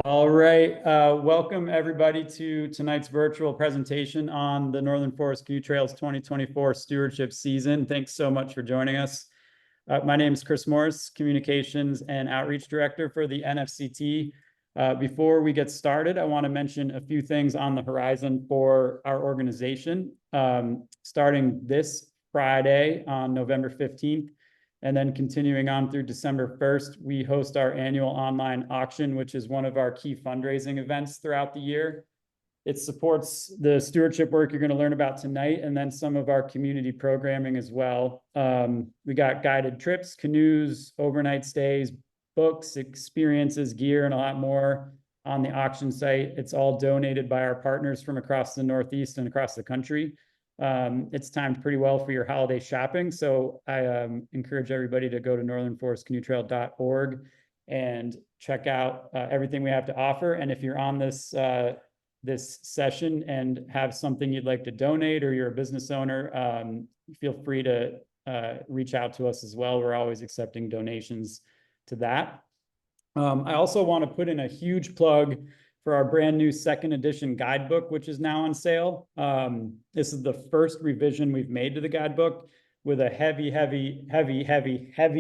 All right. Welcome everybody to tonight's virtual presentation on the Northern Forest Canoe Trails 2024 Stewardship season. Thanks so much for joining us. My name is Chris Morris, Communications and Outreach Director for the NFCT. Before we get started, I want to mention a few things on the horizon for our organization. Starting this Friday on November 15th, and then continuing on through December 1st, we host our annual online auction, which is one of our key fundraising events throughout the year. It supports the stewardship work you're going to learn about tonight, and then some of our community programming as well. We got guided trips, canoes, overnight stays, books, experiences, gear, and a lot more on the auction site. It's all donated by our partners from across the Northeast and across the country. It's timed pretty well for your holiday shopping. So I encourage everybody to go to northernforestcanoetrail.org and check out everything we have to offer. And if you're on this session and have something you'd like to donate, or you're a business owner, feel free to reach out to us as well. We're always accepting donations to that. I also want to put in a huge plug for our brand new second edition guidebook, which is now on sale. This is the first revision we've made to the guidebook, with a heavy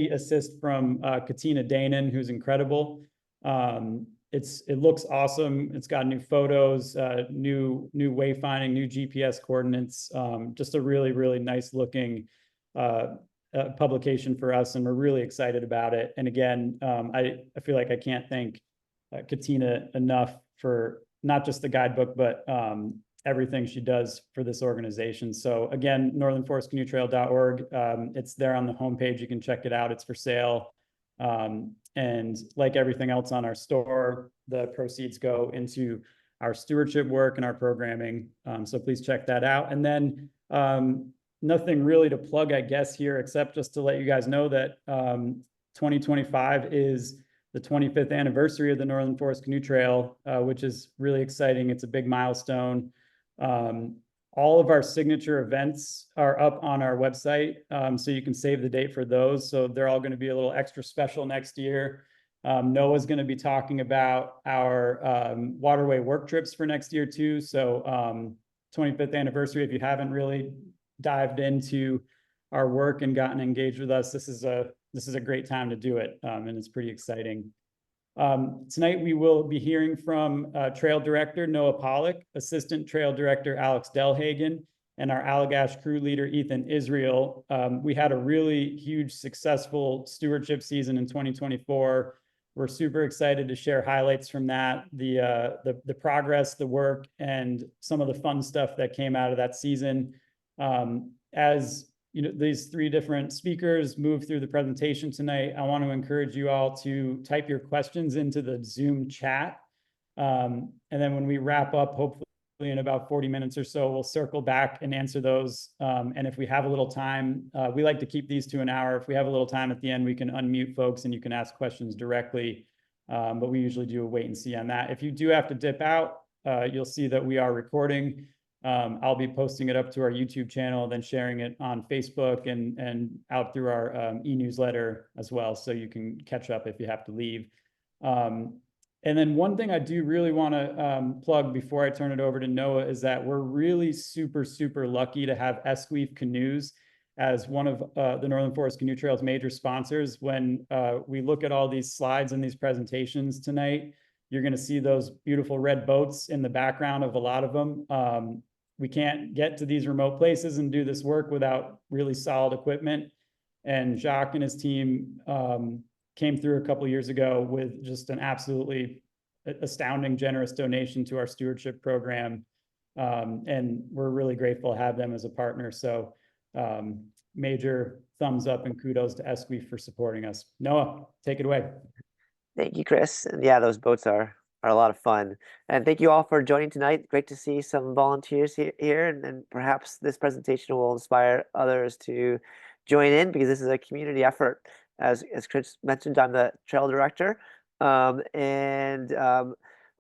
assist from Katina Danon, who's incredible. It looks awesome. It's got new photos, new wayfinding, new GPS coordinates, just a really nice looking publication for us, and we're really excited about it. And again, I feel like I can't thank Katina enough for not just the guidebook, but everything she does for this organization. So again, northernforestcanoetrail.org. It's there on the homepage. You can check it out. It's for sale. And like everything else on our store, the proceeds go into our stewardship work and our programming. So please check that out. And then nothing really to plug, I guess, here, except just to let you guys know that 2025 is the 25th anniversary of the Northern Forest Canoe Trail, which is really exciting. It's a big milestone. All of our signature events are up on our website, so you can save the date for those. So they're all going to be a little extra special next year. Noah's going to be talking about our waterway work trips for next year too. So 25th anniversary, if you haven't really dived into our work and gotten engaged with us, this is a great time to do it, and it's pretty exciting. Tonight we will be hearing from Trail Director Noah Pollock, Assistant Trail Director Alex Delhagen, and our Allagash crew leader Ethan Israel. We had a really huge, successful stewardship season in 2024. We're super excited to share highlights from that, the progress, the work, and some of the fun stuff that came out of that season. As you know, these three different speakers move through the presentation tonight, I want to encourage you all to type your questions into the Zoom chat. And then when we wrap up, hopefully in about 40 minutes or so, we'll circle back and answer those. And if we have a little time, we like to keep these to an hour. If we have a little time at the end, we can unmute folks and you can ask questions directly. But we usually do a wait and see on that. If you do have to dip out, you'll see that we are recording. I'll be posting it up to our YouTube channel, then sharing it on Facebook and out through our e-newsletter as well, so you can catch up if you have to leave. And then one thing I do really want to plug before I turn it over to Noah is that we're really super lucky to have Esqueef Canoes as one of the Northern Forest Canoe Trail's major sponsors. When we look at all these slides and these presentations tonight, you're going to see those beautiful red boats in the background of a lot of them. We can't get to these remote places and do this work without really solid equipment. And Jacques and his team came through a couple of years ago with just an absolutely astounding, generous donation to our stewardship program. And we're really grateful to have them as a partner. So major thumbs up and kudos to Esqueef for supporting us. Noah, take it away. Thank you, Chris. And yeah, those boats are a lot of fun. And thank you all for joining tonight. Great to see some volunteers here, and perhaps this presentation will inspire others to join in, because this is a community effort. As Chris mentioned, I'm the trail director, and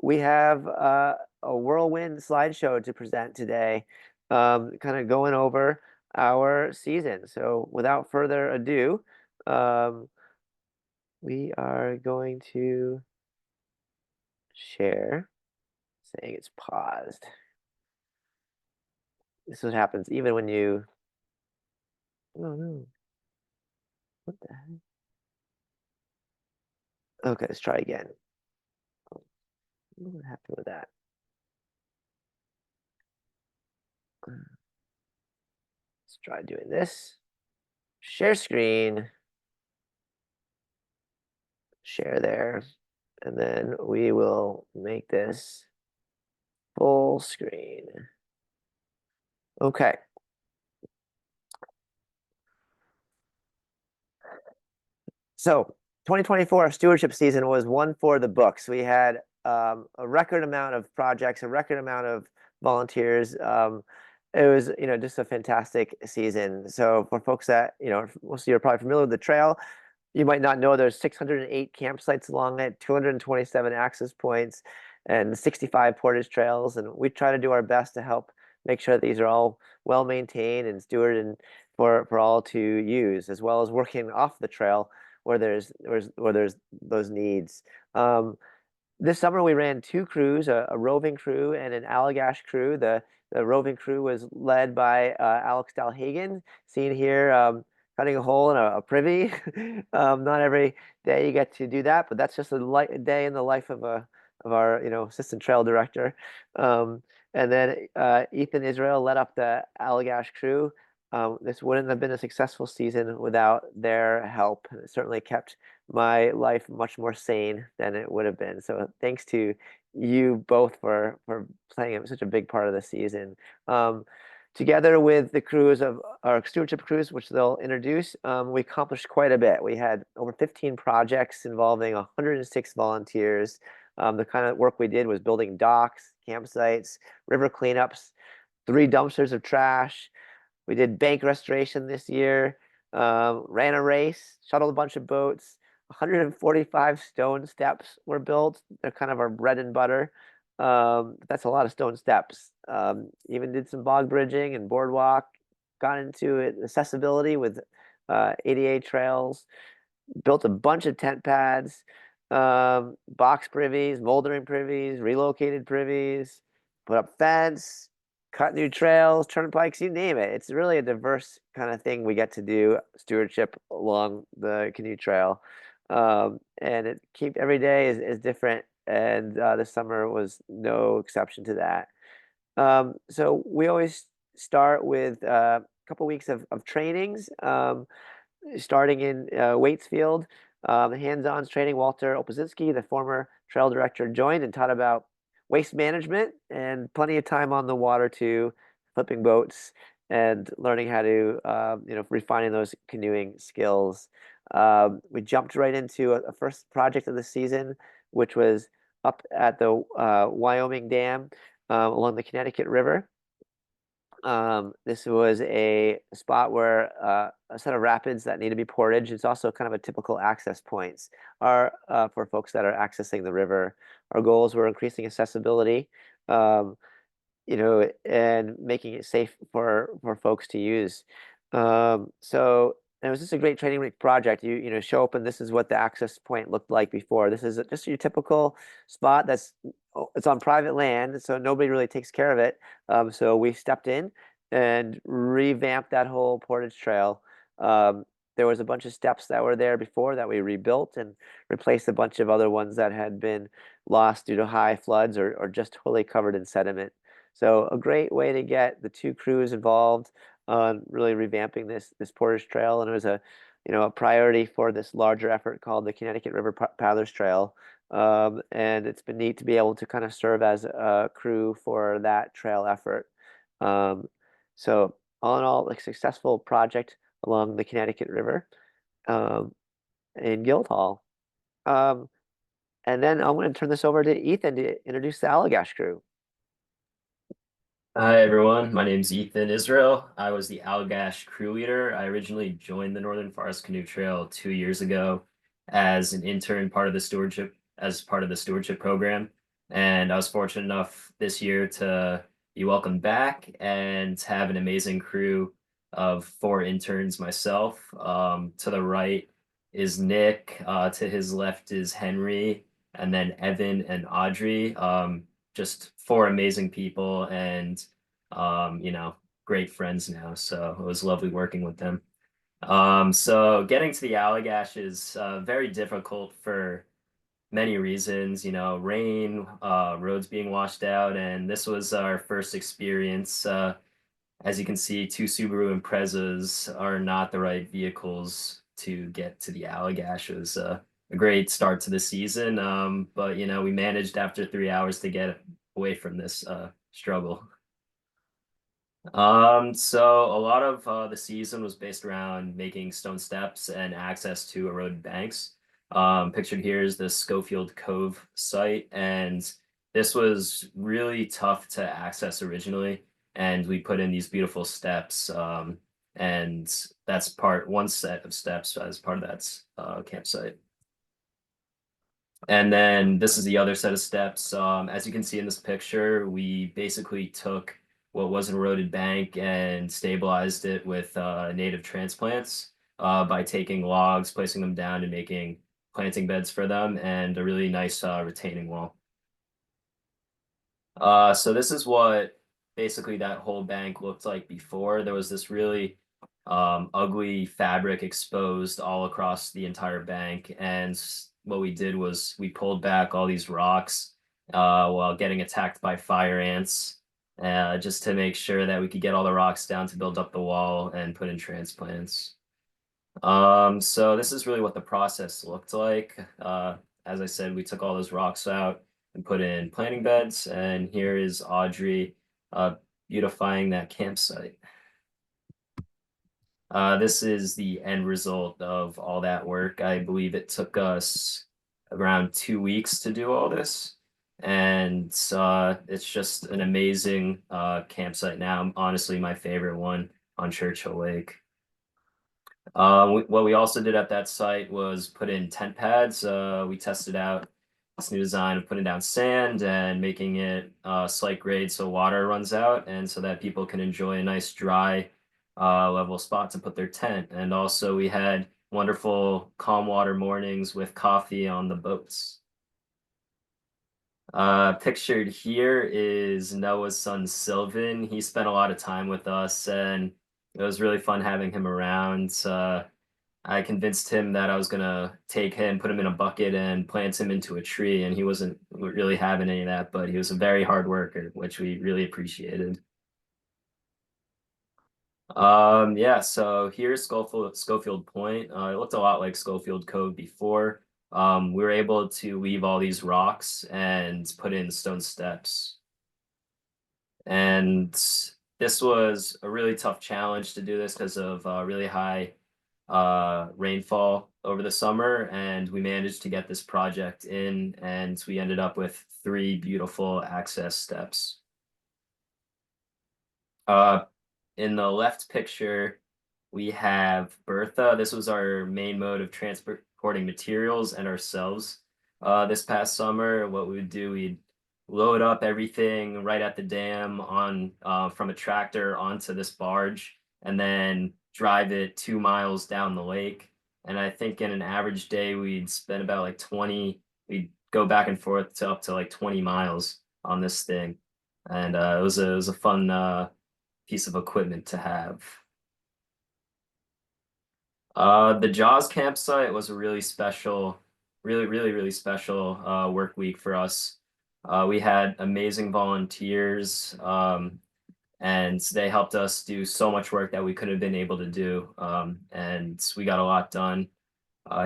we have a whirlwind slideshow to present today, kind of going over our season. So without further ado, we are going to share, saying it's paused. This is what happens even when you, oh no, what the heck? Okay, let's try again. What happened with that? Let's try doing this. Share screen, share there, and then we will make this full screen. Okay. So 2024 stewardship season was one for the books. We had a record amount of projects, a record amount of volunteers. It was, just a fantastic season. So for folks that, most of you are probably familiar with the trail, you might not know there's 608 campsites along it, 227 access points, and 65 portage trails. And we try to do our best to help make sure that these are all well maintained and stewarded and for all to use, as well as working off the trail where there's those needs. This summer we ran two crews, a roving crew and an Allagash crew. The roving crew was led by Alex Dalhagen, seen here cutting a hole in a privy. Not every day you get to do that, but that's just a day in the life of our assistant trail director. And then Ethan Israel led up the Allagash crew. This wouldn't have been a successful season without their help. It certainly kept my life much more sane than it would have been. So thanks to you both for playing such a big part of the season. Together with the crews of our stewardship crews, which they'll introduce, we accomplished quite a bit. We had over 15 projects involving 106 volunteers. The kind of work we did was building docks, campsites, river cleanups, 3 dumpsters of trash. We did bank restoration this year, ran a race, shuttled a bunch of boats. 145 stone steps were built. They're kind of our bread and butter. That's a lot of stone steps. Even did some bog bridging and boardwalk. Got into accessibility with ADA trails. Built a bunch of tent pads, box privies, moldering privies, relocated privies. Put up fence, cut new trails, turnpikes, you name it. It's really a diverse kind of thing we get to do stewardship along the canoe trail. And every day is different. And this summer was no exception to that. So we always start with a couple weeks of trainings, starting in Waitsfield. Hands-on training, Walter Opazinski, the former trail director, joined and taught about waste management and plenty of time on the water too, flipping boats and learning how to, refining those canoeing skills. We jumped right into a first project of the season, which was up at the Wyoming Dam along the Connecticut River. This was a spot where a set of rapids that need to be portage. It's also kind of a typical access points are for folks that are accessing the river. Our goals were increasing accessibility, and making it safe for folks to use. So it was just a great training week project. You show up and this is what the access point looked like before. This is just your typical spot it's on private land, so nobody really takes care of it. So we stepped in and revamped that whole portage trail. There was a bunch of steps that were there before that we rebuilt and replaced a bunch of other ones that had been lost due to high floods or just totally covered in sediment. So a great way to get the 2 crews involved on really revamping this portage trail, and it was a priority for this larger effort called the Connecticut River Paddlers Trail. And it's been neat to be able to kind of serve as a crew for that trail effort. So all in all, a successful project along the Connecticut River in Guildhall. And then I'm going to turn this over to Ethan to introduce the Allagash crew. Hi everyone, my name's Ethan Israel. I was the Allagash crew leader. I originally joined the Northern Forest Canoe Trail 2 years ago as an intern part of the stewardship program. And I was fortunate enough this year to be welcomed back and have an amazing crew of 4 interns myself. To the right is Nick, to his left is Henry, and then Evan and Audrey. Just four amazing people and you know, great friends now. So it was lovely working with them. So getting to the Allagash is very difficult for many reasons, you know, rain, roads being washed out, and this was our first experience. As you can see, two Subaru Imprezas are not the right vehicles to get to the Allagash. It was a great start to the season, but you know, we managed after 3 hours to get away from this struggle. So a lot of the season was based around making stone steps and access to eroded banks. Pictured here is the Schofield Cove site, and this was really tough to access originally. And we put in these beautiful steps, and that's one set of steps as part of that campsite. And then this is the other set of steps. As you can see in this picture, we basically took what was an eroded bank and stabilized it with native transplants by taking logs, placing them down and making planting beds for them, and a really nice retaining wall. So this is what basically that whole bank looked like before. There was this really ugly fabric exposed all across the entire bank, and what we did was we pulled back all these rocks while getting attacked by fire ants, just to make sure that we could get all the rocks down to build up the wall and put in transplants. So this is really what the process looked like. As I said, we took all those rocks out and put in planting beds, and here is Audrey beautifying that campsite. This is the end result of all that work. I believe it took us around 2 weeks to do all this. And it's just an amazing campsite now. Honestly, my favorite one on Churchill Lake. What we also did at that site was put in tent pads. We tested out this new design of putting down sand and making it slight grade so water runs out, and so that people can enjoy a nice dry level spot to put their tent. And also we had wonderful calm water mornings with coffee on the boats. Pictured here is Noah's son Sylvan. He spent a lot of time with us, and it was really fun having him around. I convinced him that I was gonna take him, put him in a bucket, and plant him into a tree, and he wasn't really having any of that, but he was a very hard worker, which we really appreciated. Yeah, so here's Schofield Point. It looked a lot like Schofield Cove before. We were able to weave all these rocks and put in stone steps. And this was a really tough challenge to do this because of really high rainfall over the summer, and we managed to get this project in, and we ended up with 3 beautiful access steps. In the left picture, we have Bertha. This was our main mode of transporting materials and ourselves this past summer. What we would do, we'd load up everything right at the dam on from a tractor onto this barge, and then drive it 2 miles down the lake. And I think in an average day, we'd spend about like 20, we'd go back and forth to up to like 20 miles on this thing. And it was a fun piece of equipment to have. The Jaws campsite was a really special, really special work week for us. We had amazing volunteers, and they helped us do so much work that we couldn't have been able to do, and we got a lot done.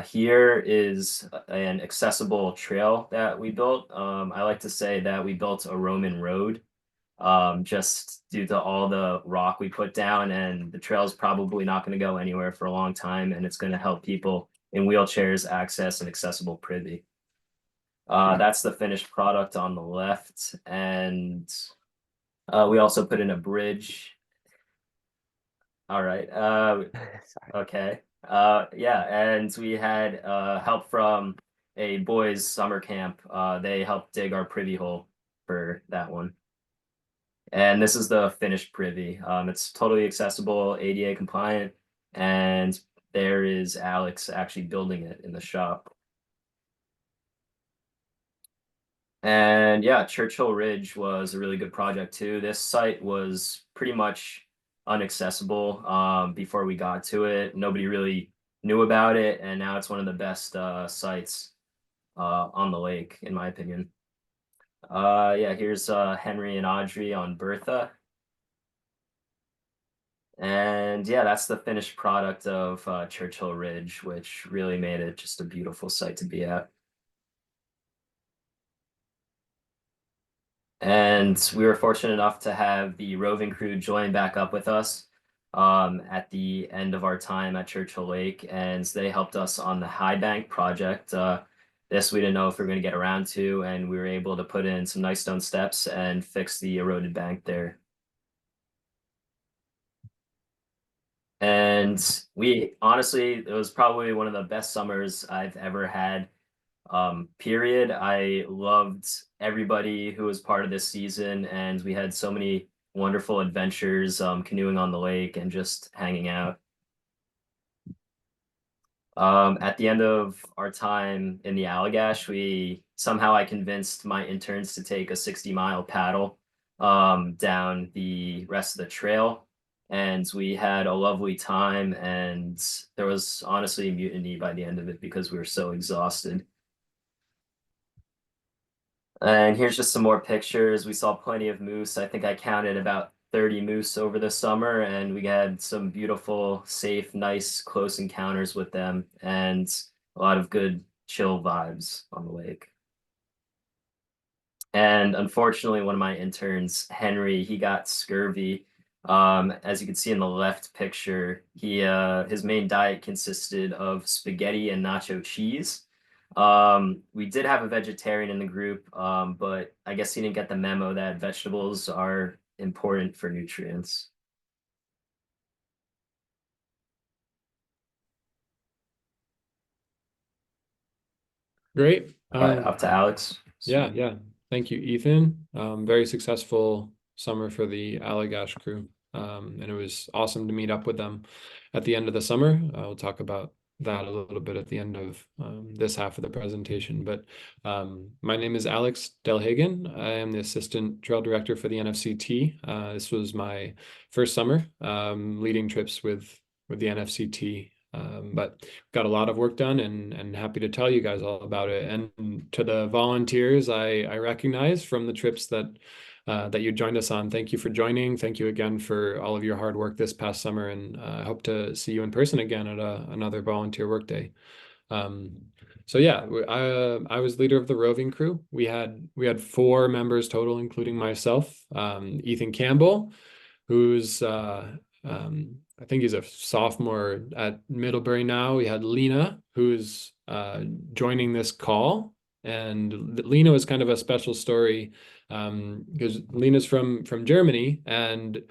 Here is an accessible trail that we built. I like to say that we built a Roman road, just due to all the rock we put down, and the trail is probably not going to go anywhere for a long time, and it's going to help people in wheelchairs access an accessible privy. That's the finished product on the left, and we also put in a bridge. All right. Sorry. Okay. Yeah, and we had help from a boys' summer camp. They helped dig our privy hole for that one. And this is the finished privy. It's totally accessible, ADA compliant, and there is Alex actually building it in the shop. And yeah, Churchill Ridge was a really good project too. This site was pretty much inaccessible before we got to it. Nobody really knew about it, and now it's one of the best sites on the lake, in my opinion. Yeah, here's Henry and Audrey on Bertha. And yeah, that's the finished product of Churchill Ridge, which really made it just a beautiful site to be at. And we were fortunate enough to have the roving crew join back up with us at the end of our time at Churchill Lake, and they helped us on the High Bank project. This we didn't know if we were going to get around to, and we were able to put in some nice stone steps and fix the eroded bank there. And we honestly, it was probably one of the best summers I've ever had. Period. I loved everybody who was part of this season, and we had so many wonderful adventures, canoeing on the lake and just hanging out. At the end of our time in the Allagash, I convinced my interns to take a 60-mile paddle down the rest of the trail, and we had a lovely time, and there was honestly mutiny by the end of it because we were so exhausted. And here's just some more pictures. We saw plenty of moose. I think I counted about 30 moose over the summer, and we had some beautiful, safe, nice, close encounters with them, and a lot of good chill vibes on the lake. And unfortunately, one of my interns, Henry, he got scurvy. As you can see in the left picture, his main diet consisted of spaghetti and nacho cheese. We did have a vegetarian in the group, but I guess he didn't get the memo that vegetables are important for nutrients. Great. Up to Alex. Yeah. Thank you, Ethan. Very successful summer for the Allagash crew. And it was awesome to meet up with them at the end of the summer. We'll talk about that a little bit at the end of this half of the presentation. But my name is Alex Delhagen. I am the Assistant Trail Director for the NFCT. This was my first summer leading trips with the NFCT. But got a lot of work done and happy to tell you guys all about it. And to the volunteers I recognize from the trips that you joined us on, thank you for joining. Thank you again for all of your hard work this past summer, and I hope to see you in person again at another volunteer workday. So yeah, I was leader of the roving crew. We had 4 members total, including myself. Ethan Campbell, who's I think he's a sophomore at Middlebury now. We had Lena, who's joining this call. And Lena was kind of a special story because Lena's from Germany, and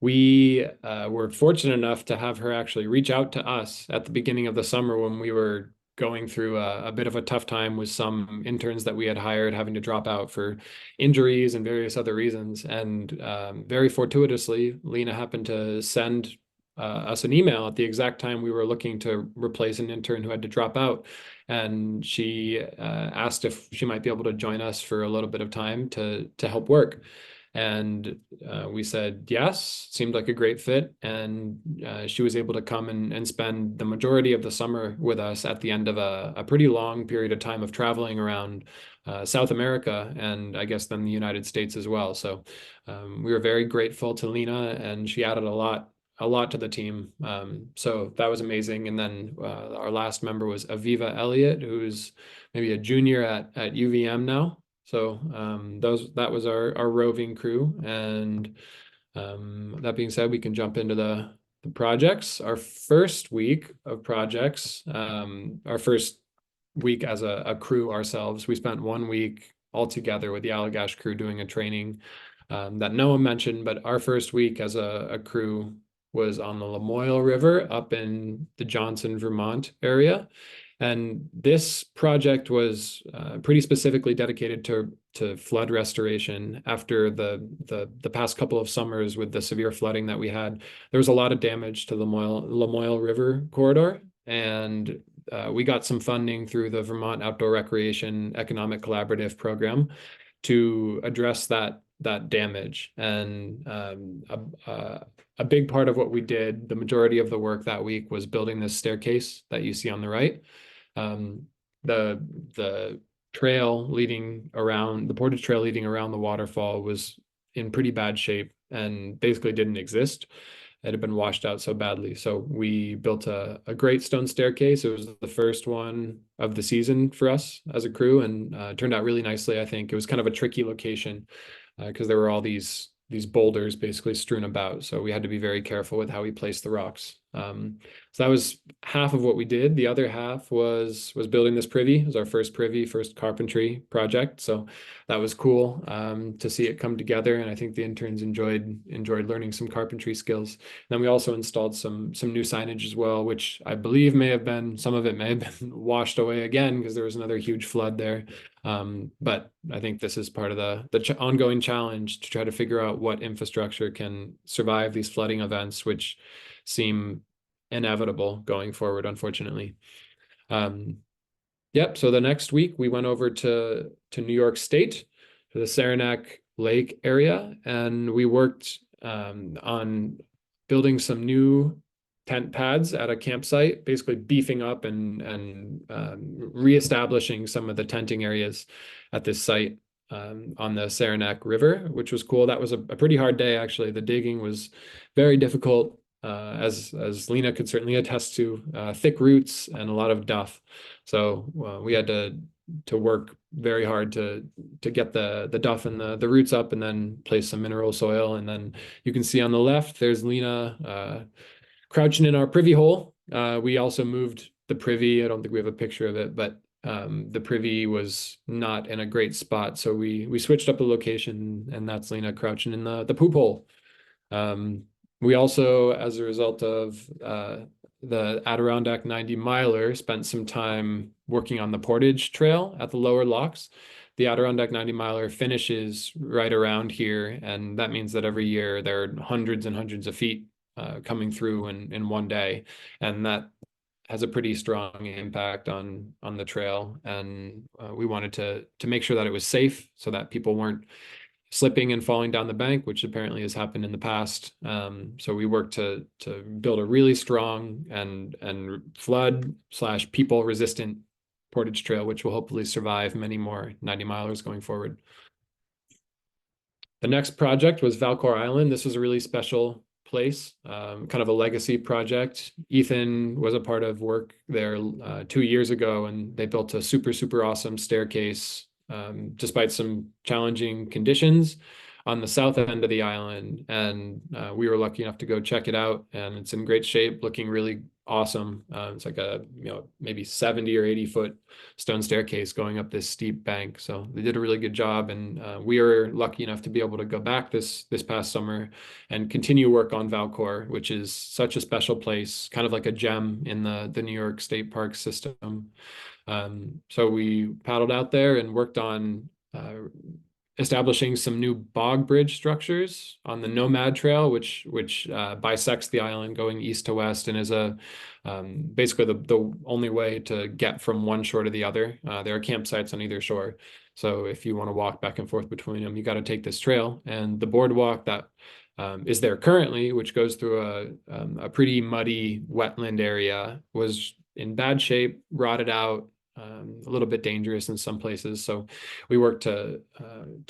we were fortunate enough to have her actually reach out to us at the beginning of the summer when we were going through a bit of a tough time with some interns that we had hired having to drop out for injuries and various other reasons. And very fortuitously, Lena happened to send us an email at the exact time we were looking to replace an intern who had to drop out. And she asked if she might be able to join us for a little bit of time to help work. And we said yes, seemed like a great fit. And she was able to come and spend the majority of the summer with us at the end of a pretty long period of time of traveling around South America, and I guess then the United States as well. So we were very grateful to Lena, and she added a lot to the team. So that was amazing. And then our last member was Aviva Elliott, who's maybe a junior at UVM now. So that was our roving crew. And that being said, we can jump into the projects. Our first week of projects, our first week as a crew ourselves, we spent 1 week all together with the Allagash crew doing a training that Noah mentioned. But our first week as a crew was on the Lamoille River up in the Johnson, Vermont area. And this project was pretty specifically dedicated to flood restoration. After the past couple of summers with the severe flooding that we had, there was a lot of damage to the Lamoille River corridor. And we got some funding through the Vermont Outdoor Recreation Economic Collaborative Program to address that damage. And a big part of what we did, the majority of the work that week, was building this staircase that you see on the right. The trail leading around, the portage trail leading around the waterfall was in pretty bad shape and basically didn't exist. It had been washed out so badly. So we built a great stone staircase. It was the first one of the season for us as a crew, and turned out really nicely, I think. It was kind of a tricky location because there were all these boulders basically strewn about. So we had to be very careful with how we placed the rocks. So that was half of what we did. The other half was building this privy. It was our first privy, first carpentry project. So that was cool to see it come together. And I think the interns enjoyed learning some carpentry skills. Then we also installed some new signage as well, which I believe some of it may have been washed away again because there was another huge flood there. But I think this is part of the ongoing challenge to try to figure out what infrastructure can survive these flooding events, which seem inevitable going forward, unfortunately. Yep. So the next week we went over to New York State, to the Saranac Lake area, and we worked on building some new tent pads at a campsite, basically beefing up and reestablishing some of the tenting areas at this site on the Saranac River, which was cool. That was a pretty hard day, actually. The digging was very difficult, as Lena could certainly attest to, thick roots and a lot of duff. So we had to work very hard to get the duff and the roots up, and then place some mineral soil. And then you can see on the left, there's Lena crouching in our privy hole. We also moved the privy. I don't think we have a picture of it, but the privy was not in a great spot. So we switched up the location, and that's Lena crouching in the poop hole. We also, as a result of the Adirondack 90 miler, spent some time working on the portage trail at the lower locks. The Adirondack 90 miler finishes right around here, and that means that every year there are hundreds and hundreds of feet coming through in one day, and that has a pretty strong impact on the trail. And we wanted to make sure that it was safe, so that people weren't slipping and falling down the bank, which apparently has happened in the past. So we worked to build a really strong and flood/people resistant portage trail, which will hopefully survive many more 90 milers going forward. The next project was Valcour Island. This was a really special place, kind of a legacy project. Ethan was a part of work there 2 years ago, and they built a super awesome staircase despite some challenging conditions on the south end of the island. And we were lucky enough to go check it out, and it's in great shape, looking really awesome. It's like a maybe 70 or 80 foot stone staircase going up this steep bank. So they did a really good job, and we were lucky enough to be able to go back this past summer and continue work on Valcour, which is such a special place, kind of like a gem in the New York State Park system. So we paddled out there and worked on establishing some new bog bridge structures on the Nomad Trail, which bisects the island going east to west, and is basically the only way to get from one shore to the other. There are campsites on either shore, so if you want to walk back and forth between them, you got to take this trail. And the boardwalk that is there currently, which goes through a pretty muddy wetland area, was in bad shape, rotted out, a little bit dangerous in some places. So we worked to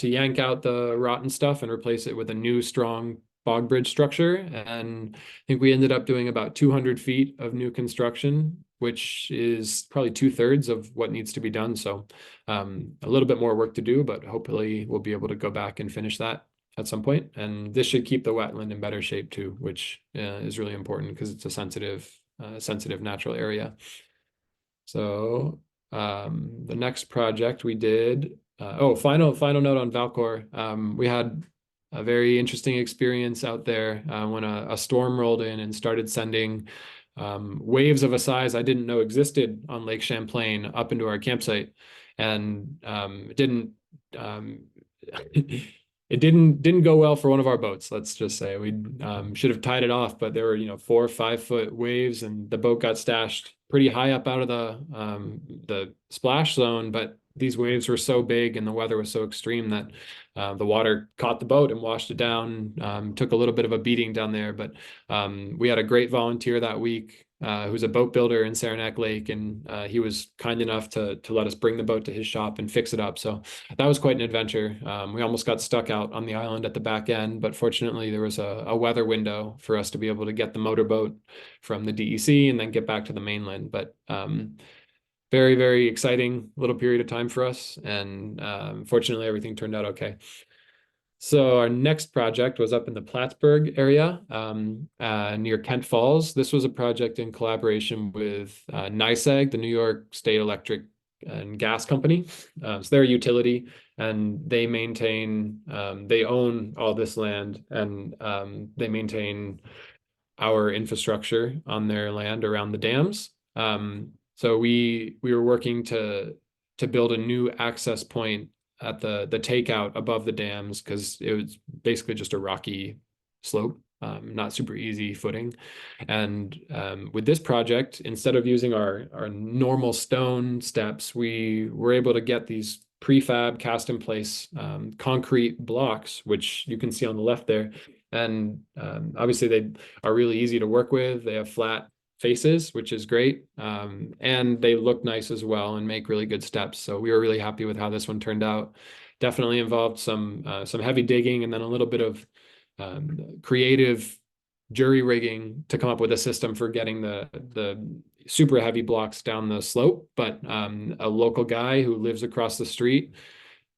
yank out the rotten stuff and replace it with a new strong bog bridge structure. And I think we ended up doing about 200 feet of new construction, which is probably 2/3 of what needs to be done. So a little bit more work to do, but hopefully we'll be able to go back and finish that at some point. And this should keep the wetland in better shape too, which is really important because it's a sensitive natural area. So the next project we did, final note on Valcour. We had a very interesting experience out there when a storm rolled in and started sending waves of a size I didn't know existed on Lake Champlain up into our campsite. And it didn't it didn't go well for one of our boats. Let's just say we should have tied it off, but there were 4 or 5 foot waves, and the boat got stashed pretty high up out of the splash zone. But these waves were so big and the weather was so extreme that the water caught the boat and washed it down. Took a little bit of a beating down there, but we had a great volunteer that week who's a boat builder in Saranac Lake, and he was kind enough to let us bring the boat to his shop and fix it up. So that was quite an adventure. We almost got stuck out on the island at the back end, but fortunately there was a weather window for us to be able to get the motorboat from the DEC and then get back to the mainland. But very, very exciting little period of time for us, and fortunately everything turned out okay. So our next project was up in the Plattsburgh area near Kent Falls. This was a project in collaboration with NYSEG, the New York State Electric and Gas Company. So they're a utility, and they maintain, they own all this land, and they maintain our infrastructure on their land around the dams. So we were working to build a new access point at the takeout above the dams, because it was basically just a rocky slope, not super easy footing. And with this project, instead of using our normal stone steps, we were able to get these prefab cast in place concrete blocks, which you can see on the left there. And obviously they are really easy to work with. They have flat faces, which is great. And they look nice as well and make really good steps. So we were really happy with how this one turned out. Definitely involved some heavy digging and then a little bit of creative jury rigging to come up with a system for getting the super heavy blocks down the slope. But a local guy who lives across the street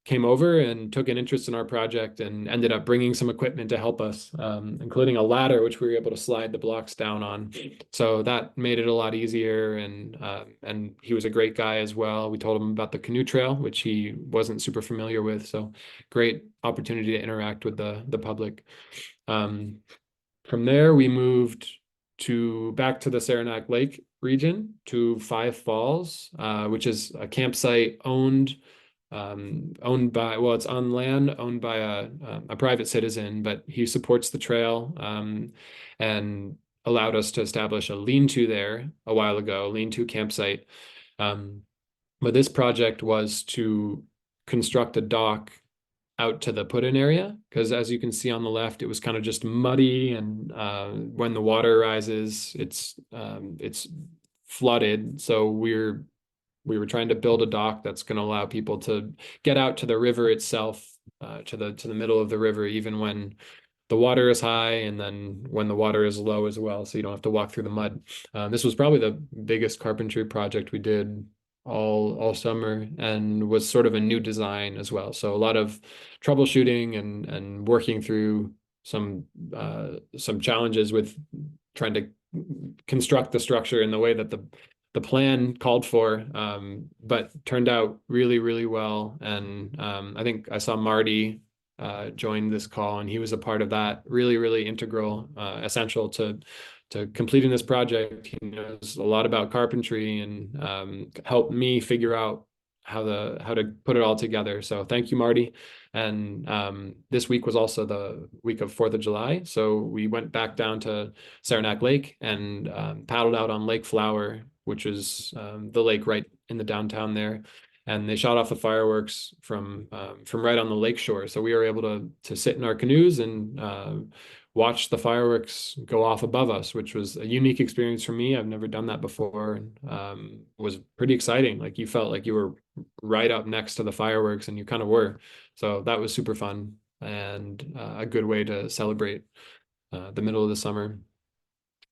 came over and took an interest in our project and ended up bringing some equipment to help us, including a ladder, which we were able to slide the blocks down on. So that made it a lot easier. And he was a great guy as well. We told him about the canoe trail, which he wasn't super familiar with. So great opportunity to interact with the public. From there, we moved back to the Saranac Lake region to Five Falls, which is a campsite owned by, well, it's on land owned by a private citizen, but he supports the trail and allowed us to establish a lean-to there a while ago, lean-to campsite. But this project was to construct a dock out to the put-in area, because as you can see on the left, it was kind of just muddy, and when the water rises, it's flooded. So we were trying to build a dock that's going to allow people to get out to the river itself, to the middle of the river, even when the water is high, and then when the water is low as well, so you don't have to walk through the mud. This was probably the biggest carpentry project we did all summer, and was sort of a new design as well. So a lot of troubleshooting and working through some challenges with trying to construct the structure in the way that the plan called for, but turned out really, really well. And I think I saw Marty join this call, and he was a part of that. Really, really integral, essential to completing this project. He knows a lot about carpentry and helped me figure out how to put it all together. So thank you, Marty. And this week was also the week of 4th of July. So we went back down to Saranac Lake and paddled out on Lake Flower, which is the lake right in the downtown there. And they shot off the fireworks from right on the lake shore. So we were able to sit in our canoes and watch the fireworks go off above us, which was a unique experience for me. I've never done that before. And was pretty exciting. Like, you felt like you were right up next to the fireworks, and you kind of were. So that was super fun, and a good way to celebrate the middle of the summer.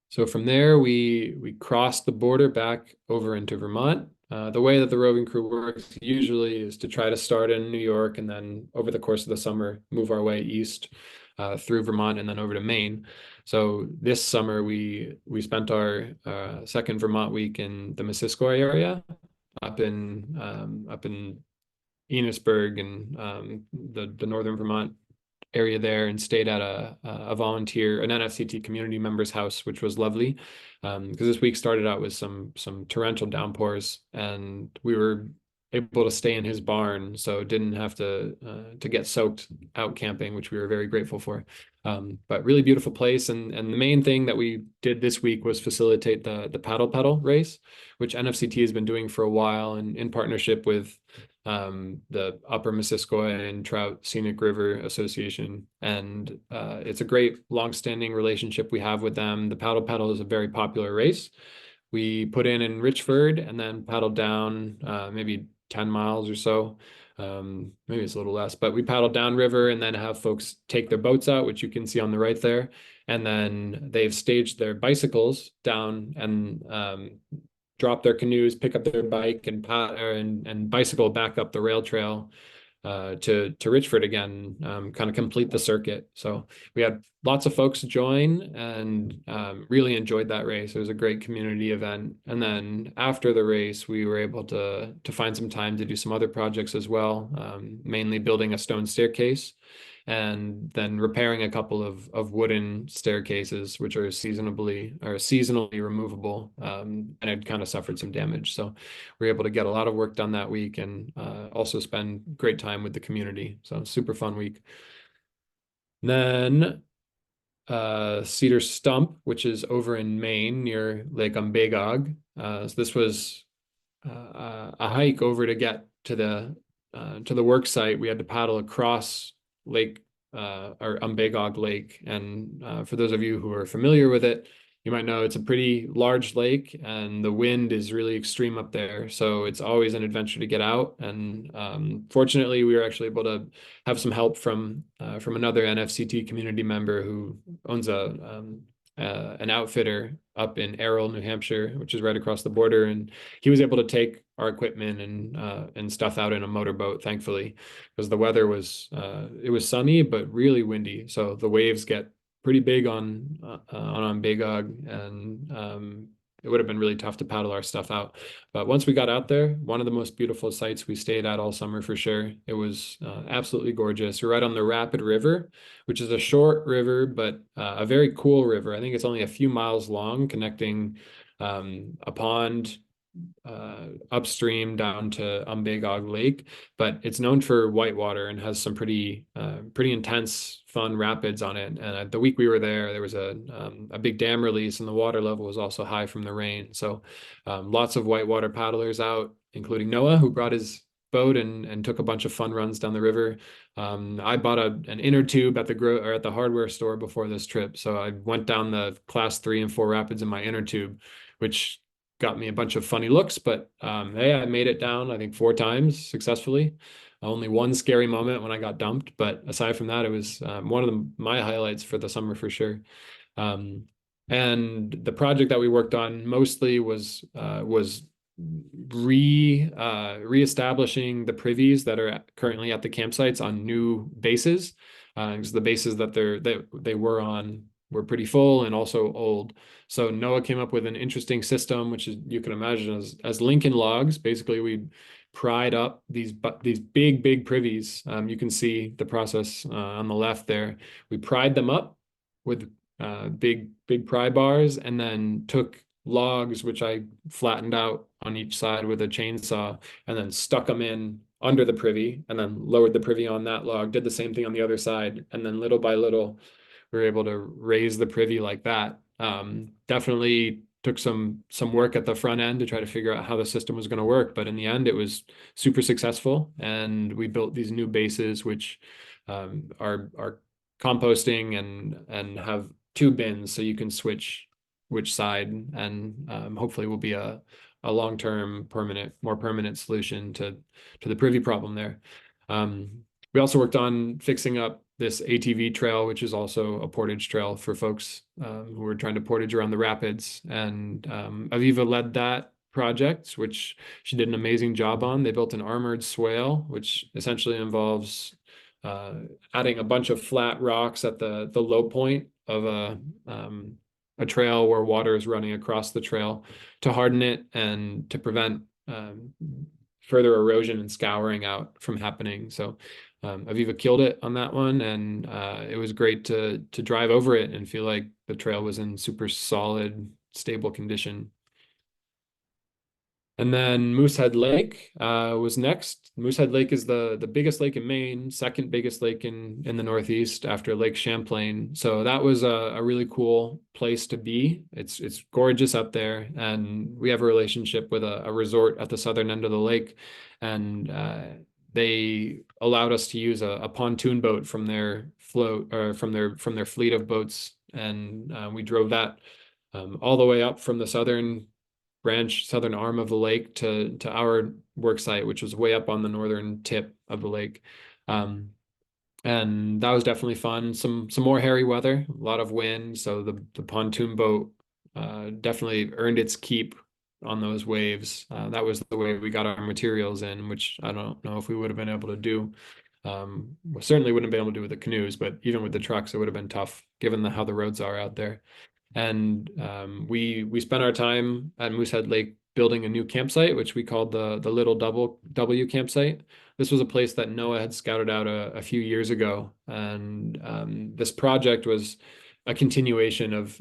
So from there, we crossed the border back over into Vermont. The way that the roving crew works usually is to try to start in New York, and then over the course of the summer, move our way east through Vermont and then over to Maine. So this summer, we spent our second Vermont week in the Missisquoi area, up in Enosburg and the northern Vermont area there, and stayed at a volunteer, an NFCT community member's house, which was lovely, because this week started out with some torrential downpours, and we were able to stay in his barn, so didn't have to get soaked out camping, which we were very grateful for. But really beautiful place, and the main thing that we did this week was facilitate the paddle pedal race, which NFCT has been doing for a while, and in partnership with the Upper Missisquoi and Trout Scenic River Association. And it's a great long-standing relationship we have with them. The paddle pedal is a very popular race. We put in Richford and then paddled down maybe 10 miles or so. Maybe it's a little less, but we paddled down river and then have folks take their boats out, which you can see on the right there. And then they've staged their bicycles down and drop their canoes, pick up their bike and bicycle back up the rail trail to Richford again, kind of complete the circuit. So we had lots of folks join and really enjoyed that race. It was a great community event. And then after the race, we were able to find some time to do some other projects as well, mainly building a stone staircase and then repairing a couple of wooden staircases, which are seasonally removable, and had kind of suffered some damage. So we were able to get a lot of work done that week and also spend great time with the community. So super fun week. Then Cedar Stump, which is over in Maine near Lake Umbagog. So this was a hike over to get to the work site. We had to paddle across Lake or Umbagog Lake. And for those of you who are familiar with it, you might know it's a pretty large lake and the wind is really extreme up there. So it's always an adventure to get out. And fortunately, we were actually able to have some help from another NFCT community member who owns an outfitter up in Errol, New Hampshire, which is right across the border. And he was able to take our equipment and stuff out in a motorboat, thankfully, because the weather was it was sunny but really windy. So the waves get pretty big on Umbagog, and it would have been really tough to paddle our stuff out. But once we got out there, one of the most beautiful sites we stayed at all summer for sure. It was absolutely gorgeous. We're right on the Rapid River, which is a short river, but a very cool river. I think it's only a few miles long, connecting a pond upstream down to Umbagog Lake, but it's known for whitewater and has some pretty intense, fun rapids on it. And the week we were there was a big dam release, and the water level was also high from the rain. So lots of whitewater paddlers out, including Noah, who brought his boat and took a bunch of fun runs down the river. I bought an inner tube at the hardware store before this trip, so I went down the class 3 and 4 rapids in my inner tube, which got me a bunch of funny looks, but hey, I made it down, I think 4 times successfully. Only one scary moment when I got dumped, but aside from that, it was one of my highlights for the summer for sure. And the project that we worked on mostly was reestablishing the privies that are currently at the campsites on new bases, because the bases that they were on were pretty full and also old. So Noah came up with an interesting system, which is, you can imagine, as Lincoln logs. Basically, we pried up these big privies. You can see the process on the left there. We pried them up with big pry bars, and then took logs, which I flattened out on each side with a chainsaw, and then stuck them in under the privy, and then lowered the privy on that log, did the same thing on the other side, and then little by little we were able to raise the privy like that. Definitely took some work at the front end to try to figure out how the system was going to work, but in the end it was super successful, and we built these new bases which are composting and have 2 bins, so you can switch which side, and hopefully will be a long-term more permanent solution to the privy problem there. We also worked on fixing up this ATV trail, which is also a portage trail for folks who were trying to portage around the rapids. And Aviva led that project, which she did an amazing job on. They built an armored swale, which essentially involves adding a bunch of flat rocks at the low point of a trail where water is running across the trail to harden it and to prevent further erosion and scouring out from happening. So Aviva killed it on that one, and it was great to drive over it and feel like the trail was in super solid, stable condition. And then Moosehead Lake was next. Moosehead Lake is the biggest lake in Maine, second biggest lake in the Northeast after Lake Champlain. So that was a really cool place to be. It's gorgeous up there, and we have a relationship with a resort at the southern end of the lake, and they allowed us to use a pontoon boat from their float or from their fleet of boats, and we drove that all the way up from the southern arm of the lake to our work site, which was way up on the northern tip of the lake. And that was definitely fun. Some more hairy weather, a lot of wind. So the pontoon boat definitely earned its keep on those waves. That was the way we got our materials in, which I don't know if we would have been able to do. We certainly wouldn't have been able to do with the canoes, but even with the trucks, it would have been tough given how the roads are out there. And we spent our time at Moosehead Lake building a new campsite, which we called the Little W campsite. This was a place that Noah had scouted out a few years ago, and this project was a continuation of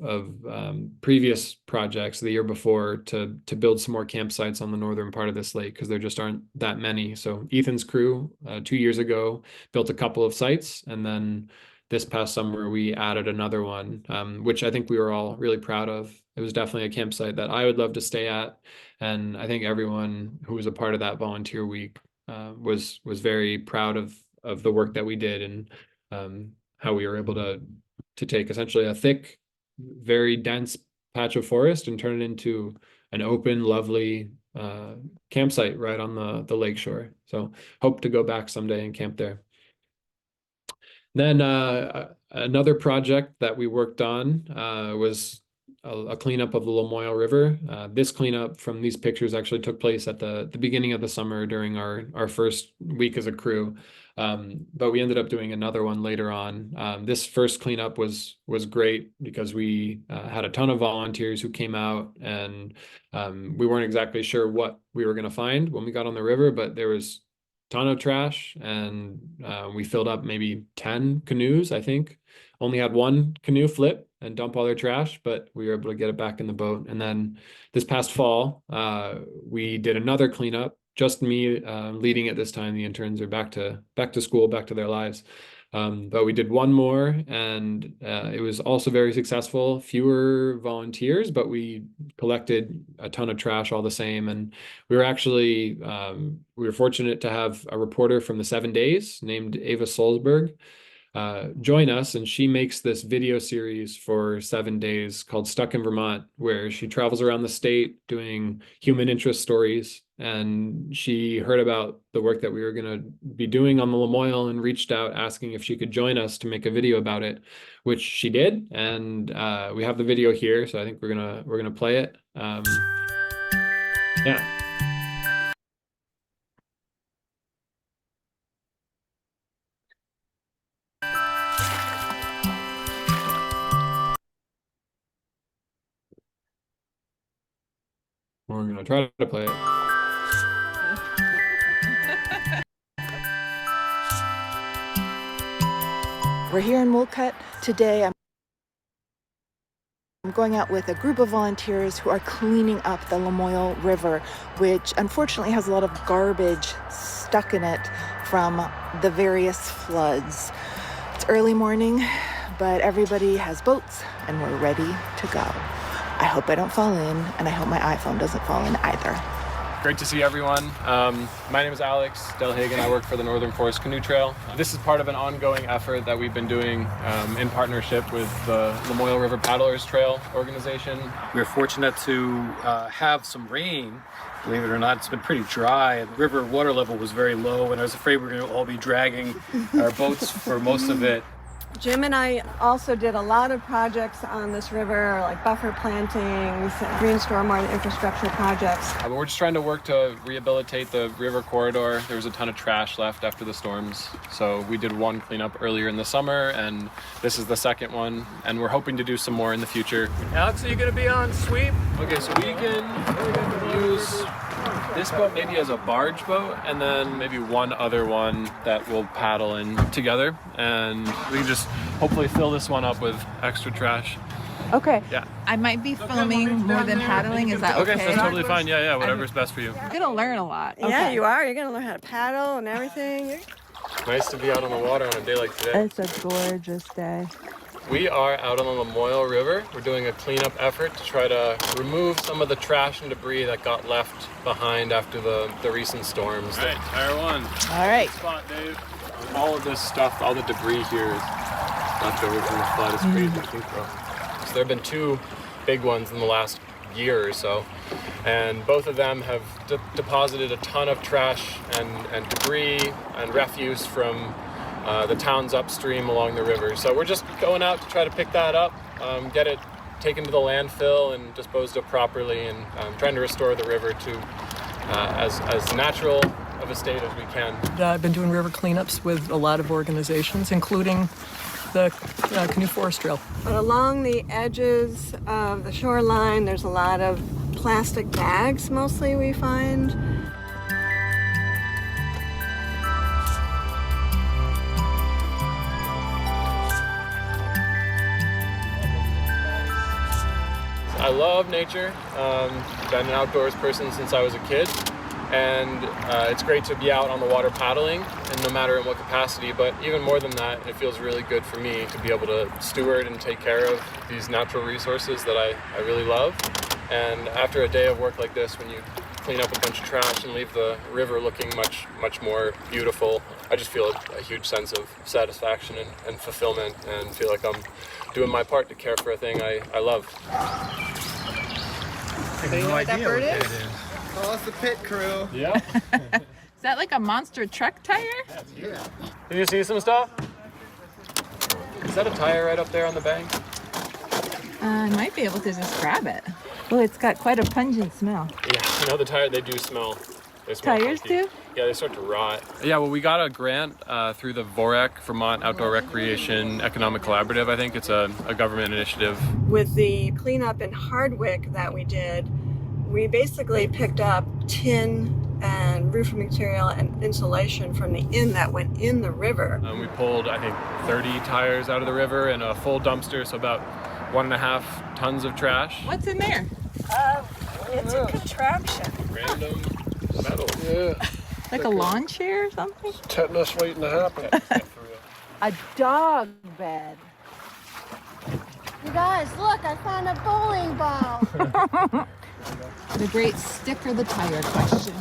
previous projects the year before to build some more campsites on the northern part of this lake because there just aren't that many. So Ethan's crew 2 years ago built a couple of sites, and then this past summer we added another one, which I think we were all really proud of. It was definitely a campsite that I would love to stay at, and I think everyone who was a part of that volunteer week was very proud of the work that we did, and how we were able to take essentially a thick, very dense patch of forest and turn it into an open, lovely campsite right on the lake shore. So hope to go back someday and camp there. Then another project that we worked on was a cleanup of the Lamoille River. This cleanup from these pictures actually took place at the beginning of the summer during our first week as a crew. But we ended up doing another one later on. This first cleanup was great because we had a ton of volunteers who came out, and we weren't exactly sure what we were going to find when we got on the river, but there was ton of trash, and we filled up maybe 10 canoes, I think. Only had one canoe flip and dump all their trash, but we were able to get it back in the boat. And then this past fall, we did another cleanup, just me leading it this time. The interns are back to school, back to their lives. But we did one more, and it was also very successful. Fewer volunteers, but we collected a ton of trash all the same. And we were actually, we were fortunate to have a reporter from the 7 Days named Ava Solsberg join us, and she makes this video series for 7 days called Stuck in Vermont, where she travels around the state doing human interest stories. And she heard about the work that we were going to be doing on the Lamoille and reached out asking if she could join us to make a video about it, which she did. And we have the video here, so I think we're gonna play it. Yeah. We're gonna try to play it. We're here in Wolcott today. I'm going out with a group of volunteers who are cleaning up the Lamoille River, which unfortunately has a lot of garbage stuck in it from the various floods. It's early morning, but everybody has boats and we're ready to go. I hope I don't fall in, and I hope my iPhone doesn't fall in either. Great to see everyone. My name is Alex Delhagen. I work for the Northern Forest Canoe Trail. This is part of an ongoing effort that we've been doing in partnership with the Lamoille River Paddlers Trail organization. We're fortunate to have some rain. Believe it or not, it's been pretty dry. The river water level was very low, and I was afraid we were going to all be dragging our boats for most of it. Jim and I also did a lot of projects on this river, like buffer plantings, green stormwater infrastructure projects. But we're just trying to work to rehabilitate the river corridor. There was a ton of trash left after the storms. So we did one cleanup earlier in the summer, and this is the second one. And we're hoping to do some more in the future. Alex, are you going to be on sweep? Okay, so we can use this boat maybe as a barge boat, and then maybe one other one that we'll paddle in together. And we can just hopefully fill this one up with extra trash. Okay. Yeah. I might be filming more than paddling. Is that okay? Okay, that's totally fine. Yeah, whatever's best for you. I'm gonna learn a lot. Yeah, Okay. you are. You're gonna learn how to paddle and everything. Nice to be out on the water on a day like today. It's a gorgeous day. We are out on the Lamoille River. We're doing a cleanup effort to try to remove some of the trash and debris that got left behind after the recent storms. All right, tire one. All right. Spot, Dave. All of this stuff, all the debris here is left over from the flood. It's crazy to think about. So there have been two big ones in the last year or so, and both of them have deposited a ton of trash and debris and refuse from the towns upstream along the river. So we're just going out to try to pick that up, get it taken to the landfill and disposed of properly, and trying to restore the river to as natural of a state as we can. I've been doing river cleanups with a lot of organizations, including the Canoe Forest Trail. But along the edges of the shoreline, there's a lot of plastic bags, mostly we find. I love nature. Been an outdoors person since I was a kid, and it's great to be out on the water paddling, and no matter in what capacity, but even more than that, it feels really good for me to be able to steward and take care of these natural resources that I really love. And after a day of work like this, when you clean up a bunch of trash and leave the river looking much more beautiful, I just feel a huge sense of satisfaction and fulfillment, and feel like I'm doing my part to care for a thing I love. Do you know what that bird is? Oh, it's the pit crew. Yeah. Is that like a monster truck tire? Did you see some stuff? Is that a tire right up there on the bank? I might be able to just grab it. Oh, it's got quite a pungent smell. Yeah, I know the tire, they do smell. They smell Tires funky. do? Yeah, they start to rot. Yeah, well, we got a grant through the VOREC, Vermont Outdoor Recreation Economic Collaborative. I think it's a government initiative. With the cleanup in Hardwick that we did, we basically picked up tin and roofing material and insulation from the inn that went in the river. We pulled, I think, 30 tires out of the river and a full dumpster, so about 1.5 tons of trash. What's in there? It's a contraption. Random metal. Yeah, Like a lawn chair or something? tetanus waiting to happen. A dog bed. You guys, look, I found a bowling ball. The great stick or the tire question.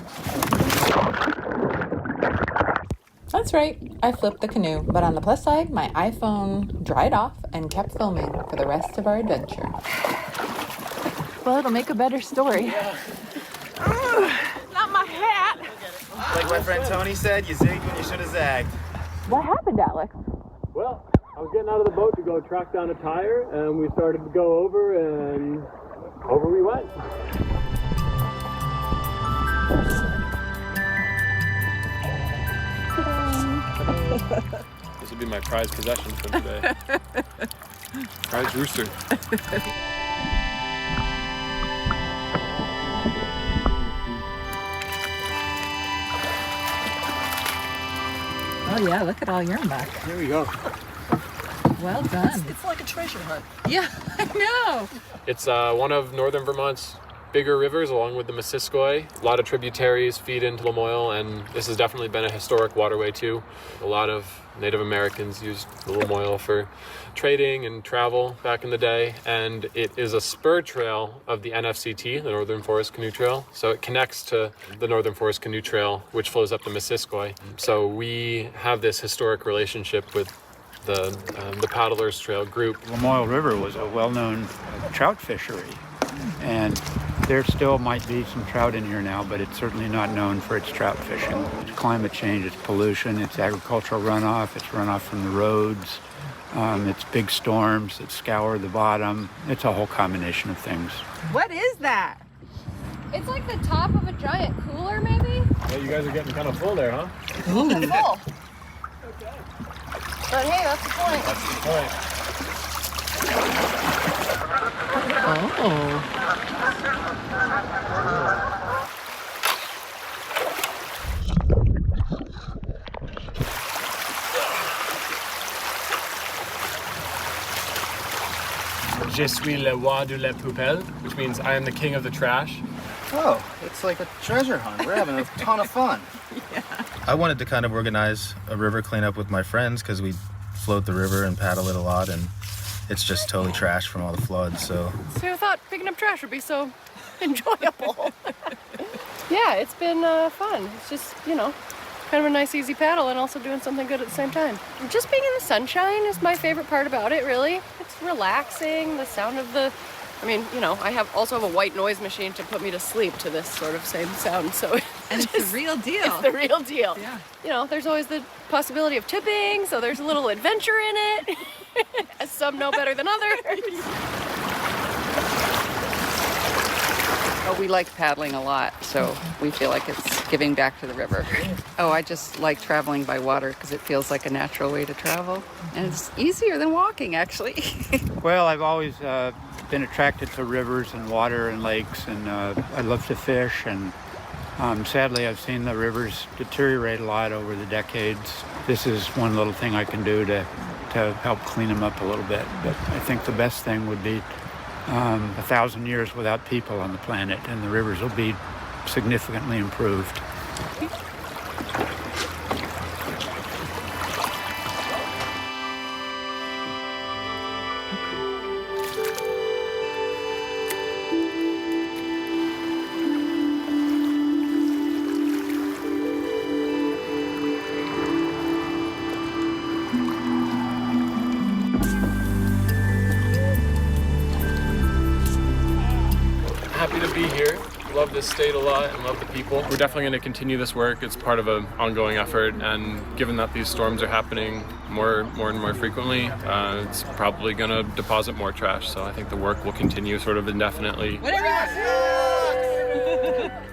That's right, I flipped the canoe, but on the plus side, my iPhone dried off and kept filming for the rest of our adventure. Well, it'll make a better story. Not my hat! Like my friend Tony said, you zigged when you should have zagged. What happened, Alex? Well, I was getting out of the boat to go track down a tire, and we started to go over, and over we went. This will be my prized possession for today. Prize rooster. Oh yeah, look at all your muck. Here we go. Well done. It's like a treasure hunt. Yeah, I know. It's one of northern Vermont's bigger rivers, along with the Missisquoi. A lot of tributaries feed into Lamoille, and this has definitely been a historic waterway too. A lot of Native Americans used the Lamoille for trading and travel back in the day, and it is a spur trail of the NFCT, the Northern Forest Canoe Trail. So it connects to the Northern Forest Canoe Trail, which flows up the Missisquoi. So we have this historic relationship with the Paddlers Trail group. Lamoille River was a well-known trout fishery, and there still might be some trout in here now, but it's certainly not known for its trout fishing. It's climate change, it's pollution, it's agricultural runoff, it's runoff from the roads, it's big storms that scour the bottom. It's a whole combination of things. What is that? It's like the top of a giant cooler, maybe? Yeah, you guys are getting kind of full there, huh? It's full. But hey, that's the point. All right. Oh. Je suis le roi de la poubelle, which means I am the king of the trash. Oh, it's like a treasure hunt. We're having a ton of fun. I wanted to kind of organize a river cleanup with my friends because we float the river and paddle it a lot, and it's just totally trash from all the floods. So I thought picking up trash would be so enjoyable. Yeah, it's been fun. It's just, you know, kind of a nice easy paddle and also doing something good at the same time. Just being in the sunshine is my favorite part about it, really. It's relaxing, the sound of the, I mean, you know, I also have a white noise machine to put me to sleep to this sort of same sound, so And it's the real deal. it's the real deal. Yeah. You know, there's always the possibility of tipping, so there's a little adventure in it, as some know better than others. Oh, we like paddling a lot, so we feel like it's giving back to the river. Oh, I just like traveling by water because it feels like a natural way to travel. And it's easier than walking, actually. Well, I've always been attracted to rivers and water and lakes, and I love to fish. And sadly, I've seen the rivers deteriorate a lot over the decades. This is one little thing I can do to help clean them up a little bit. But I think the best thing would be 1,000 years without people on the planet, and the rivers will be significantly improved. Happy to be here. Love this state a lot and love the people. We're definitely going to continue this work. It's part of an ongoing effort, and given that these storms are happening more and more frequently, it's probably going to deposit more trash. So I think the work will continue sort of indefinitely.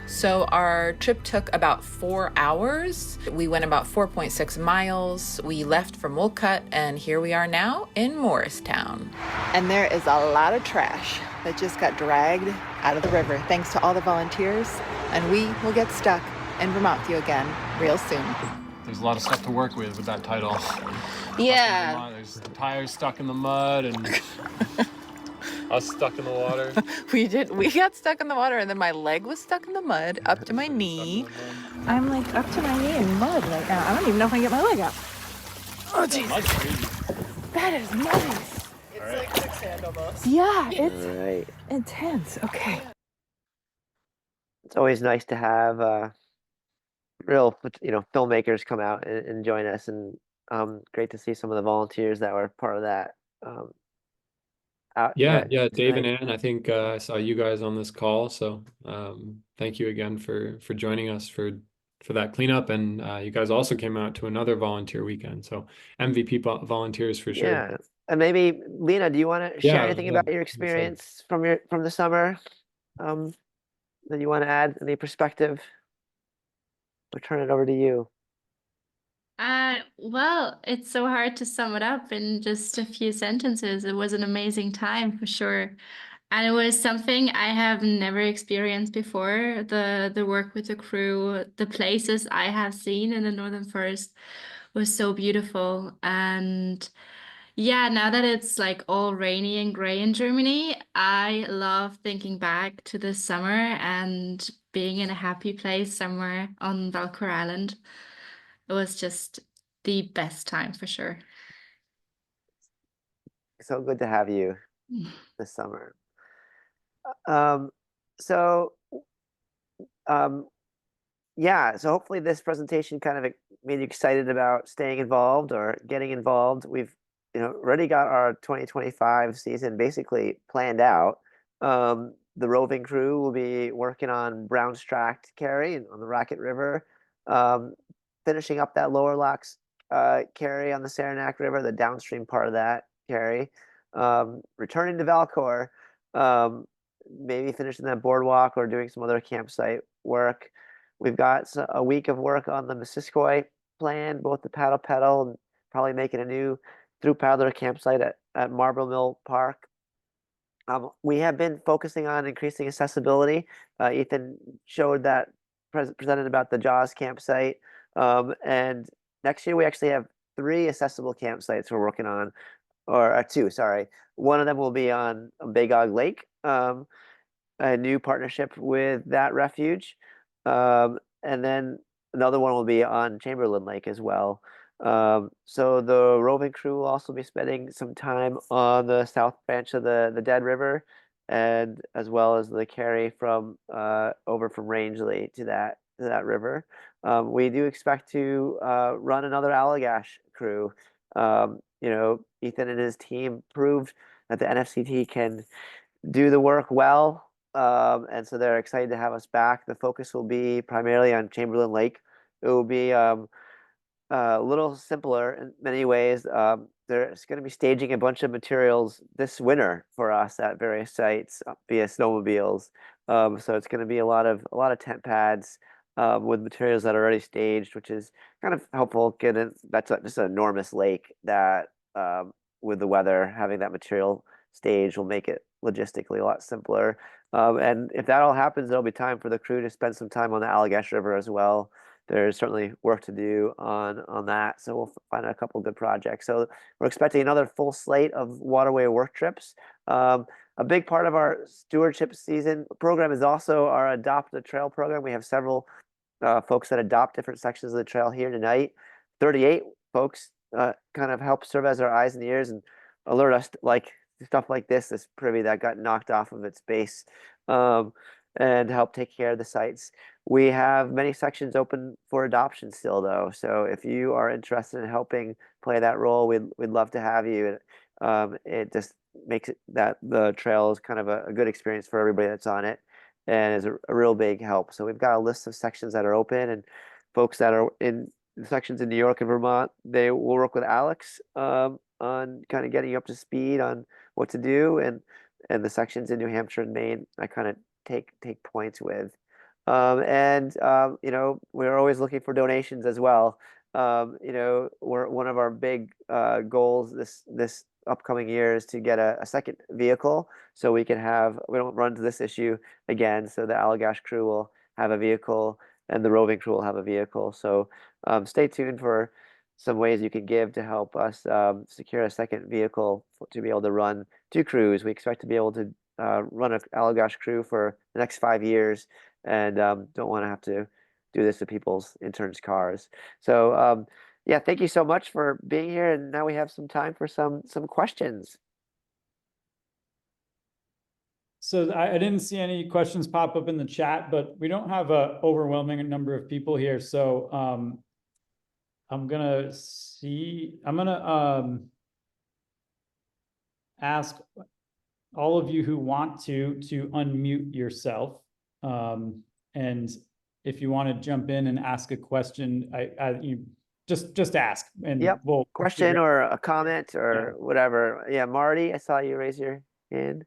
So our trip took about 4 hours. We went about 4.6 miles. We left from Wolcott, and here we are now in Morristown. And there is a lot of trash that just got dragged out of the river thanks to all the volunteers. And we will get stuck in Vermont with you again real soon. There's a lot of stuff to work with that title. Yeah. There's the tires stuck in the mud and us stuck in the water. We got stuck in the water, and then my leg was stuck in the mud up to my knee. I'm like up to my knee in mud right now. I don't even know if I can get my leg up. Oh, jeez. That is muddy. It's like quicksand almost. Yeah, it's Right. intense. Okay. It's always nice to have real, filmmakers come out and join us, and great to see some of the volunteers that were part of that. Out Yeah, Dave and tonight. Ann, I think I saw you guys on this call, so thank you again for joining us for that cleanup. And you guys also came out to another volunteer weekend, so MVP volunteers for sure. Yeah, and maybe Lena, do you want to share anything about your experience from the summer? That you want to add any perspective? I'll turn it over to you. Well, it's so hard to sum it up in just a few sentences. It was an amazing time for sure. And it was something I have never experienced before. The work with the crew, the places I have seen in the Northern Forest was so beautiful. And yeah, now that it's like all rainy and gray in Germany, I love thinking back to the summer and being in a happy place somewhere on Valcour Island. It was just the best time for sure. So good to have you this summer. Yeah, so hopefully this presentation kind of made you excited about staying involved or getting involved. We've already got our 2025 season basically planned out. The roving crew will be working on Brown's Tract carry on the Racket River, finishing up that lower locks carry on the Saranac River, the downstream part of that carry, returning to Valcour, maybe finishing that boardwalk or doing some other campsite work. We've got a week of work on the Missisquoi plan, both the paddle pedal and probably making a new through paddler campsite at Marble Mill Park. We have been focusing on increasing accessibility. Ethan showed that, presented about the Jaws campsite. And next year we actually have 3 accessible campsites we're working on. or two, sorry. One of them will be on Bagog Lake, a new partnership with that refuge. And then another one will be on Chamberlain Lake as well. So the roving crew will also be spending some time on the south branch of the Dead River, and as well as the carry from over from Rangeley to that river. We do expect to run another Allagash crew. Ethan and his team proved that the NFCT can do the work well. And so they're excited to have us back. The focus will be primarily on Chamberlain Lake. It will be a little simpler in many ways. There's going to be staging a bunch of materials this winter for us at various sites via snowmobiles. So it's going to be a lot of tent pads with materials that are already staged, which is kind of helpful. Given that's just an enormous lake that with the weather, having that material staged will make it logistically a lot simpler. And if that all happens, there'll be time for the crew to spend some time on the Allagash River as well. There's certainly work to do on that, so we'll find a couple good projects. So we're expecting another full slate of waterway work trips. A big part of our stewardship season program is also our Adopt the Trail program. We have several folks that adopt different sections of the trail here tonight. 38 folks kind of help serve as our eyes and ears and alert us like stuff like this privy that got knocked off of its base, and help take care of the sites. We have many sections open for adoption still, though. So if you are interested in helping play that role, we'd love to have you. It just makes it that the trail is kind of a good experience for everybody that's on it, and is a real big help. So we've got a list of sections that are open, and folks that are in sections in New York and Vermont, they will work with Alex on kind of getting you up to speed on what to do, and the sections in New Hampshire and Maine, I kind of take points with. We're always looking for donations as well. We're one of our big goals this upcoming year is to get a second vehicle, so we don't run into this issue again. So the Allagash crew will have a vehicle, and the roving crew will have a vehicle. So stay tuned for some ways you can give to help us secure a second vehicle to be able to run 2 crews. We expect to be able to run an Allagash crew for the next 5 years, and don't want to have to do this to people's interns' cars. So yeah, thank you so much for being here, and now we have some time for some questions. So I didn't see any questions pop up in the chat, but we don't have an overwhelming number of people here. So I'm gonna ask all of you who want to unmute yourself. And if you want to jump in and ask a question, you just ask, and Yep. we'll Question or a comment or whatever. Yeah, Marty, I saw you raise your hand.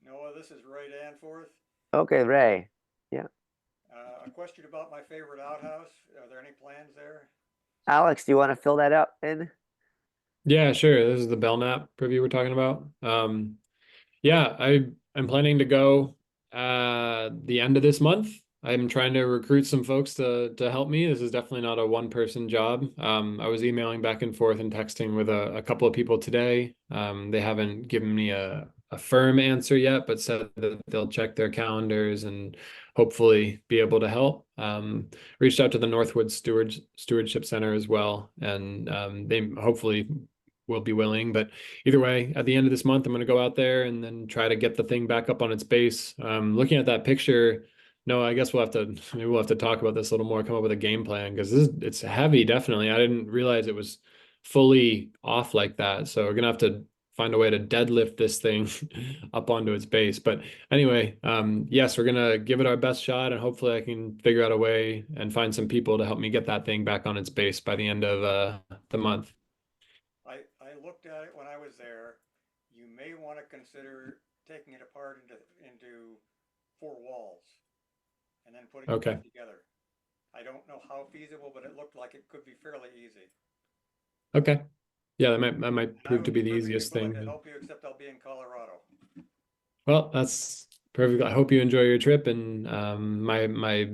Noah, this is Ray Danforth. Okay, Ray. Yeah. A question about my favorite outhouse. Are there any plans there? Alex, do you want to fill that up in? Yeah, sure. This is the Belknap preview we're talking about. Yeah, I'm planning to go the end of this month. I'm trying to recruit some folks to help me. This is definitely not a one-person job. I was emailing back and forth and texting with a couple of people today. They haven't given me a firm answer yet, but said that they'll check their calendars and hopefully be able to help. Reached out to the Northwood Stewardship Center as well, and they hopefully will be willing. But either way, at the end of this month, I'm going to go out there and then try to get the thing back up on its base. Looking at that picture, no, I guess maybe we'll have to talk about this a little more, come up with a game plan, because it's heavy, definitely. I didn't realize it was fully off like that. So we're gonna have to find a way to deadlift this thing up onto its base. But anyway, yes, we're gonna give it our best shot, and hopefully I can figure out a way and find some people to help me get that thing back on its base by the end of the month. I looked at it when I was there. You may want to consider taking it apart into 4 walls and then putting it back together. I don't know how feasible, but it looked like it could be fairly easy. Okay. Yeah, that might prove to be the easiest thing. To help you, except I'll be in Colorado. Well, that's perfect. I hope you enjoy your trip, and my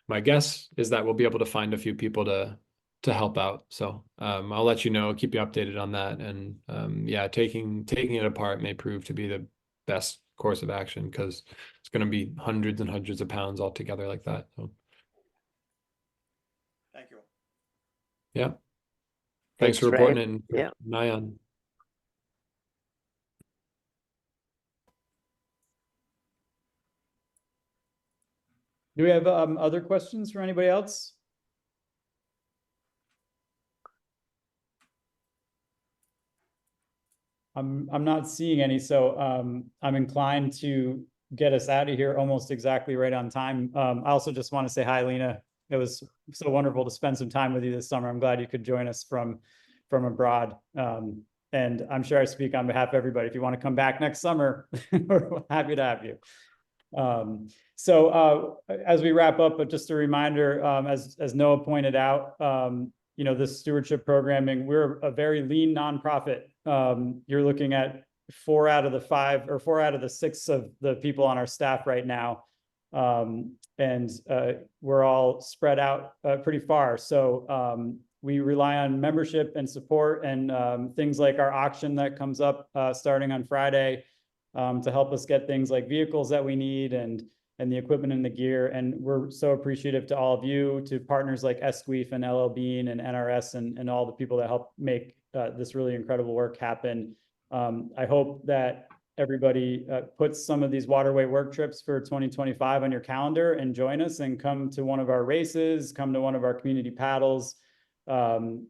my guess is that we'll be able to find a few people to help out. So I'll let you know, keep you updated on that. And yeah, taking it apart may prove to be the best course of action, because it's going to be hundreds and hundreds of pounds all together like that. So Thank you. yeah. Thanks for Ray. reporting it, and Yeah. Nyan. Do we have other questions for anybody else? I'm not seeing any, so I'm inclined to get us out of here almost exactly right on time. I also just want to say hi, Lena. It was so wonderful to spend some time with you this summer. I'm glad you could join us from abroad. And I'm sure I speak on behalf of everybody. If you want to come back next summer, we're happy to have you. So as we wrap up, but just a reminder, as Noah pointed out, you know, this stewardship programming, we're a very lean nonprofit. You're looking at 4 out of the 5 or 4 out of the 6 of the people on our staff right now. And we're all spread out pretty far. So we rely on membership and support and things like our auction that comes up starting on Friday to help us get things like vehicles that we need and the equipment and the gear. And we're so appreciative to all of you, to partners like SQUEEF and LL Bean and NRS and all the people that help make this really incredible work happen. I hope that everybody puts some of these waterway work trips for 2025 on your calendar and join us and come to one of our races, come to one of our community paddles. And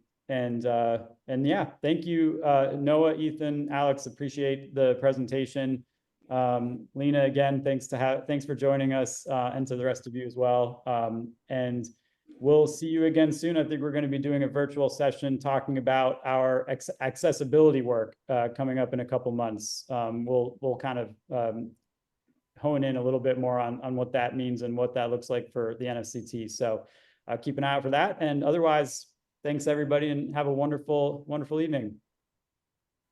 yeah, thank you, Noah, Ethan, Alex, appreciate the presentation. Lena, again, thanks for joining us, and to the rest of you as well. And we'll see you again soon. I think we're going to be doing a virtual session talking about our accessibility work coming up in a couple months. We'll kind of hone in a little bit more on what that means and what that looks like for the NFCT. So keep an eye out for that. And otherwise, thanks everybody, and have a wonderful, wonderful evening.